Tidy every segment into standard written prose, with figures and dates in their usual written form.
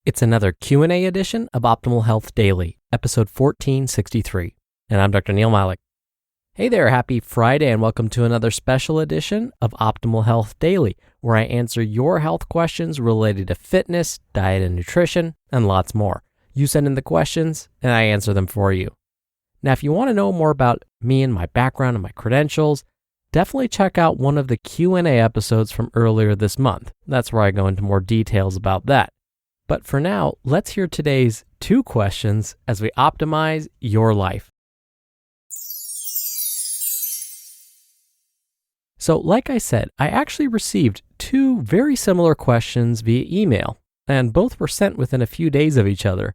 It's another Q&A edition of Optimal Health Daily, episode 1463, and I'm Dr. Neal Malik. Hey there, happy Friday, and welcome to another special edition of Optimal Health Daily, where I answer your health questions related to fitness, diet and nutrition, and lots more. You send in the questions, and I answer them for you. Now, if you want to know more about me and my background and my credentials, definitely check out one of the Q&A episodes from earlier this month. That's where I go into more details about that. But for now, let's hear today's 2 questions as we optimize your life. So like I said, I actually received 2 very similar questions via email, and both were sent within a few days of each other.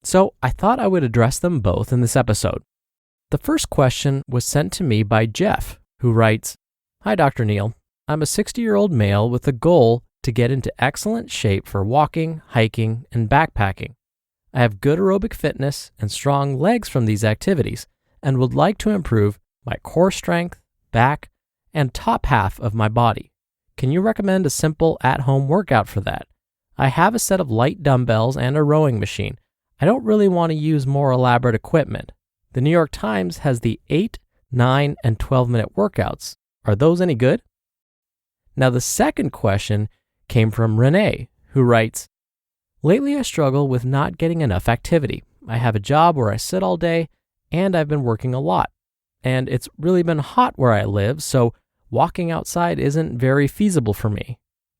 So I thought I would address them both in this episode. The first question was sent to me by Jeff, who writes, "Hi Dr. Neal, I'm a 60-year-old male with a goal to get into excellent shape for walking, hiking, and backpacking. I have good aerobic fitness and strong legs from these activities and would like to improve my core strength, back, and top half of my body. Can you recommend a simple at-home workout for that? I have a set of light dumbbells and a rowing machine. I don't really want to use more elaborate equipment. The New York Times has the 8, 9, and 12-minute workouts. Are those any good?" Now the second question came from Renee, who writes, "Lately I struggle with not getting enough activity. I have a job where I sit all day and I've been working a lot. And it's really been hot where I live, so walking outside isn't very feasible for me.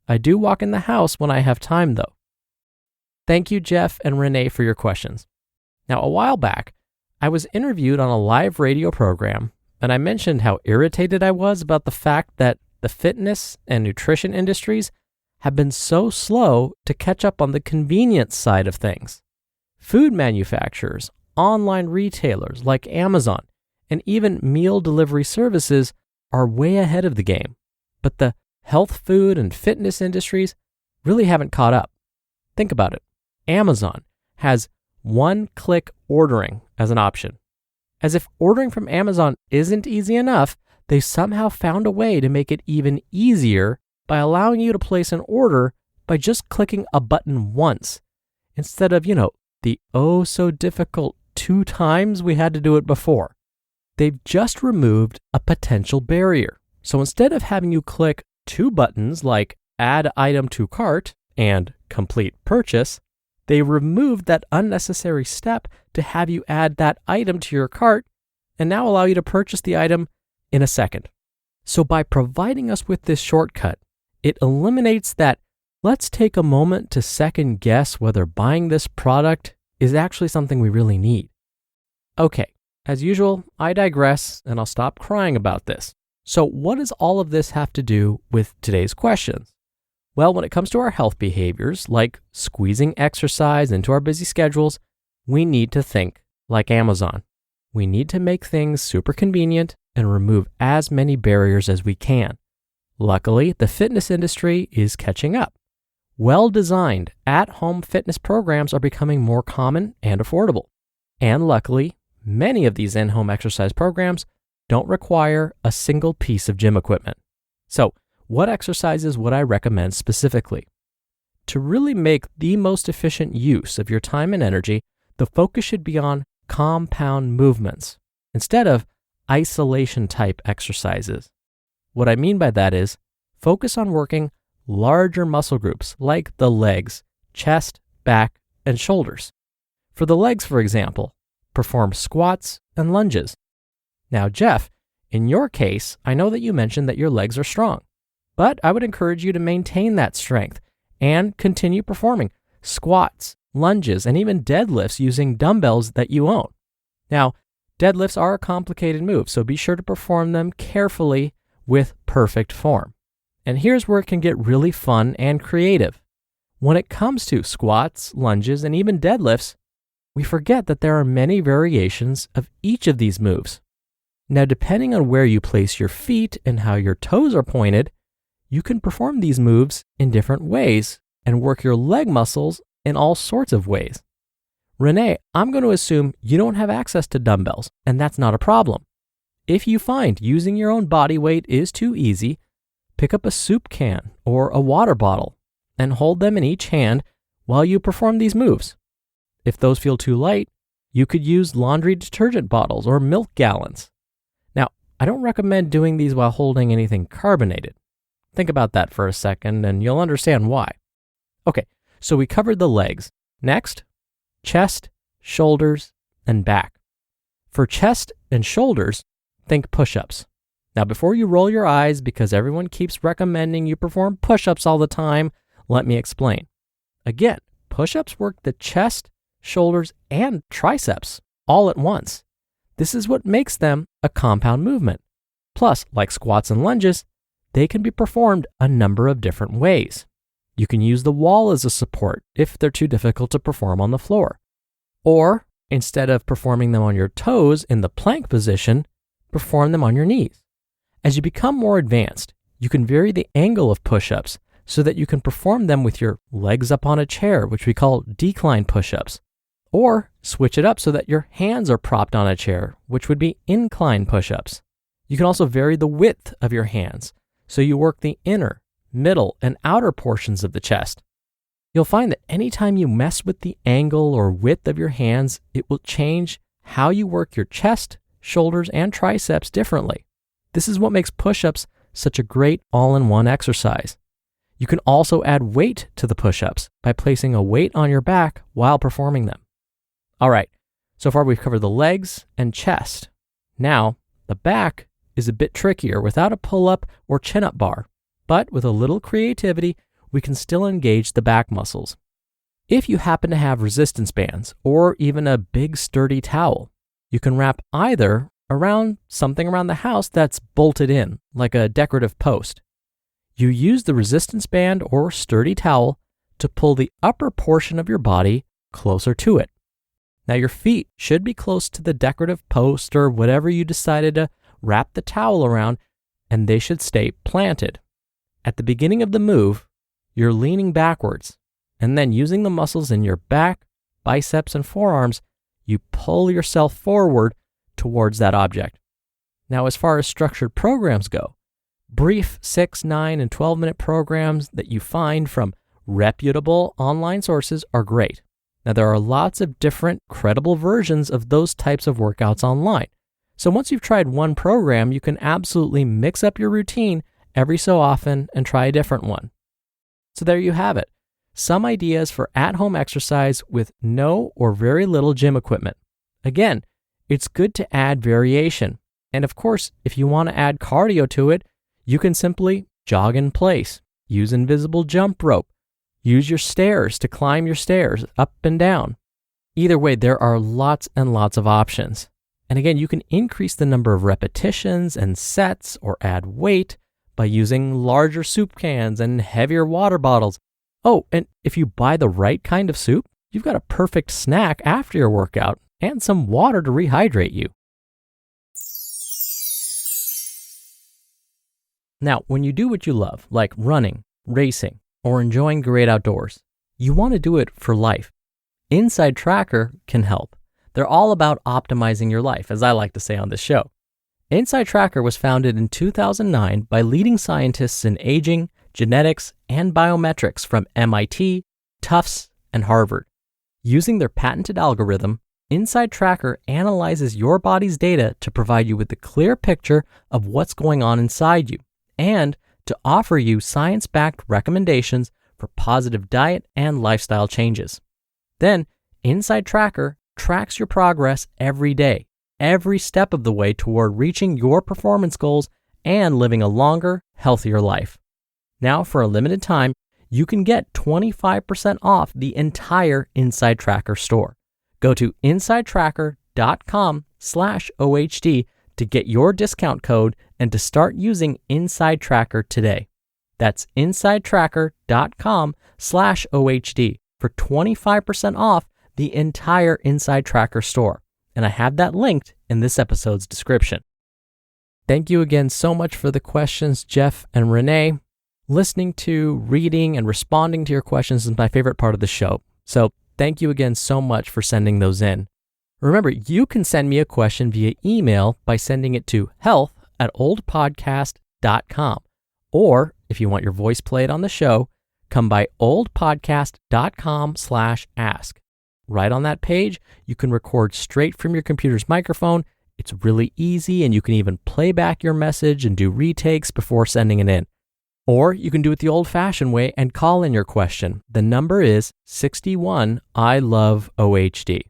I do walk in the house when I have time though." Thank you, Jeff and Renee, for your questions. Now, a while back, I was interviewed on a live radio program, and I mentioned how irritated I was about the fact that the fitness and nutrition industries have been so slow to catch up on the convenience side of things. Food manufacturers, online retailers like Amazon, and even meal delivery services are way ahead of the game. But the health food and fitness industries really haven't caught up. Think about it. Amazon has one-click ordering as an option. As if ordering from Amazon isn't easy enough, they somehow found a way to make it even easier by allowing you to place an order by just clicking a button once, instead of, the oh-so-difficult 2 times we had to do it before. They've just removed a potential barrier. So instead of having you click 2 buttons like Add Item to Cart and Complete Purchase, they removed that unnecessary step to have you add that item to your cart and now allow you to purchase the item in a second. So by providing us with this shortcut, it eliminates that let's take a moment to second guess whether buying this product is actually something we really need. Okay, as usual, I digress and I'll stop crying about this. So what does all of this have to do with today's questions? Well, when it comes to our health behaviors, like squeezing exercise into our busy schedules, we need to think like Amazon. We need to make things super convenient and remove as many barriers as we can. Luckily, the fitness industry is catching up. Well-designed at-home fitness programs are becoming more common and affordable. And luckily, many of these in-home exercise programs don't require a single piece of gym equipment. So, what exercises would I recommend specifically? To really make the most efficient use of your time and energy, the focus should be on compound movements instead of isolation-type exercises. What I mean by that is, focus on working larger muscle groups like the legs, chest, back, and shoulders. For the legs, for example, perform squats and lunges. Now, Jeff, in your case, I know that you mentioned that your legs are strong, but I would encourage you to maintain that strength and continue performing squats, lunges, and even deadlifts using dumbbells that you own. Now, deadlifts are a complicated move, so be sure to perform them carefully with perfect form. And here's where it can get really fun and creative. When it comes to squats, lunges, and even deadlifts, we forget that there are many variations of each of these moves. Now, depending on where you place your feet and how your toes are pointed, you can perform these moves in different ways and work your leg muscles in all sorts of ways. Renee, I'm going to assume you don't have access to dumbbells, and that's not a problem. If you find using your own body weight is too easy, pick up a soup can or a water bottle and hold them in each hand while you perform these moves. If those feel too light, you could use laundry detergent bottles or milk gallons. Now, I don't recommend doing these while holding anything carbonated. Think about that for a second and you'll understand why. Okay, so we covered the legs. Next, chest, shoulders, and back. For chest and shoulders, think push-ups. Now, before you roll your eyes because everyone keeps recommending you perform push-ups all the time, let me explain. Again, push-ups work the chest, shoulders, and triceps all at once. This is what makes them a compound movement. Plus, like squats and lunges, they can be performed a number of different ways. You can use the wall as a support if they're too difficult to perform on the floor. Or, instead of performing them on your toes in the plank position, perform them on your knees. As you become more advanced, you can vary the angle of push-ups so that you can perform them with your legs up on a chair, which we call decline push-ups. Or switch it up so that your hands are propped on a chair, which would be incline push-ups. You can also vary the width of your hands, so you work the inner, middle, and outer portions of the chest. You'll find that anytime you mess with the angle or width of your hands, it will change how you work your chest, shoulders, and triceps differently. This is what makes push-ups such a great all-in-one exercise. You can also add weight to the push-ups by placing a weight on your back while performing them. All right, so far we've covered the legs and chest. Now, the back is a bit trickier without a pull-up or chin-up bar, but with a little creativity, we can still engage the back muscles. If you happen to have resistance bands or even a big sturdy towel, you can wrap either around something around the house that's bolted in, like a decorative post. You use the resistance band or sturdy towel to pull the upper portion of your body closer to it. Now your feet should be close to the decorative post or whatever you decided to wrap the towel around, and they should stay planted. At the beginning of the move, you're leaning backwards, and then using the muscles in your back, biceps, and forearms, you pull yourself forward towards that object. Now, as far as structured programs go, brief 6, 9, and 12-minute programs that you find from reputable online sources are great. Now, there are lots of different credible versions of those types of workouts online. So once you've tried one program, you can absolutely mix up your routine every so often and try a different one. So there you have it. Some ideas for at-home exercise with no or very little gym equipment. Again, it's good to add variation. And of course, if you want to add cardio to it, you can simply jog in place, use invisible jump rope, use your stairs to climb your stairs up and down. Either way, there are lots and lots of options. And again, you can increase the number of repetitions and sets or add weight by using larger soup cans and heavier water bottles. Oh, and if you buy the right kind of soup, you've got a perfect snack after your workout and some water to rehydrate you. Now, when you do what you love, like running, racing, or enjoying great outdoors, you want to do it for life. Inside Tracker can help. They're all about optimizing your life, as I like to say on this show. Inside Tracker was founded in 2009 by leading scientists in aging, genetics, and biometrics from MIT, Tufts, and Harvard. Using their patented algorithm, Inside Tracker analyzes your body's data to provide you with a clear picture of what's going on inside you and to offer you science-backed recommendations for positive diet and lifestyle changes. Then, Inside Tracker tracks your progress every day, every step of the way toward reaching your performance goals and living a longer, healthier life. Now, for a limited time, you can get 25% off the entire Inside Tracker store. Go to insidetracker.com/OHD to get your discount code and to start using Inside Tracker today. That's insidetracker.com/OHD for 25% off the entire Inside Tracker store. And I have that linked in this episode's description. Thank you again so much for the questions, Jeff and Renee. Listening to, reading, and responding to your questions is my favorite part of the show. So thank you again so much for sending those in. Remember, you can send me a question via email by sending it to health@oldpodcast.com. Or if you want your voice played on the show, come by oldpodcast.com/ask. Right on that page, you can record straight from your computer's microphone. It's really easy, and you can even play back your message and do retakes before sending it in. Or you can do it the old-fashioned way and call in your question. The number is 61 I love OHD.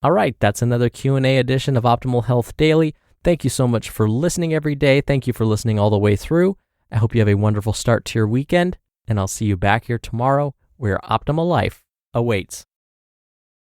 All right, that's another Q&A edition of Optimal Health Daily. Thank you so much for listening every day. Thank you for listening all the way through. I hope you have a wonderful start to your weekend, and I'll see you back here tomorrow where optimal life awaits.